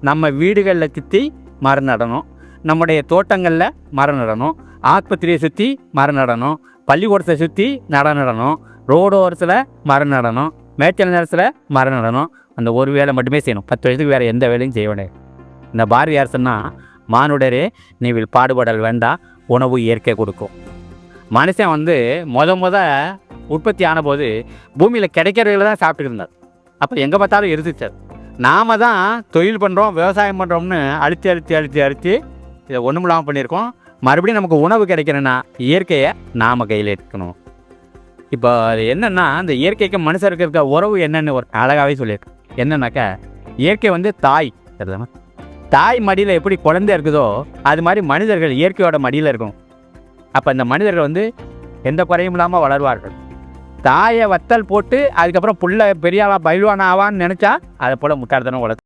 நம்ம வீடுகளில் சுற்றி மரம் நடணும், நம்முடைய தோட்டங்களில் மரம் நடணும், ஆஸ்பத்திரியை சுற்றி மரம் நடணும், பள்ளிக்கூடத்தை சுற்றி நடணும், ரோடு ஓரத்தில் மரம் நடணும், மேய்ச்சல் நேரத்தில் மரம் நடணும். அந்த ஒரு வேலை மட்டுமே செய்யணும். 10 வயசுக்கு வேறு எந்த வேலையும் செய்ய வேண்டியது. இந்த பாரதியார் சொன்னால், மானுடரே நீவில் பாடுபடல் வேண்டாம், உணவு இயற்கை கொடுக்கும். மனுஷன் முத உற்பத்தி ஆனபோது பூமியில் கிடைக்கிறவங்கள தான் சாப்பிட்டுட்டு இருந்தார். அப்போ எங்கே பார்த்தாலும் எரிச்சிச்சார். நாம் தான் தொழில் பண்ணுறோம், விவசாயம் பண்ணுறோம்னு அழித்து இதை ஒன்றும் இல்லாமல் பண்ணியிருக்கோம். மறுபடியும் நமக்கு உணவு கிடைக்கணுன்னா இயற்கையை நாம் கையில் எடுக்கணும். இப்போ அது என்னென்னா, இந்த இயற்கைக்கு மனுஷருக்கு இருக்க உறவு என்னென்னு ஒரு அழகாகவே சொல்லியிருக்கு. என்னன்னாக்கா, இயற்கை தாய் சரிதாம்மா, தாய் மடியில் எப்படி குழந்தை இருக்குதோ அது மாதிரி மனிதர்கள் இயற்கையோட மடியில் இருக்கும். அப்போ இந்த மனிதர்கள் எந்த குறையும் இல்லாமல் வளருவார்கள். தாயை வத்தல் போட்டு அதுக்கப்புறம் புள்ள பெரியாளா பயில்வான் ஆவான்னு நினச்சா அதை போல் முட்டாள்தனம் வளர்த்து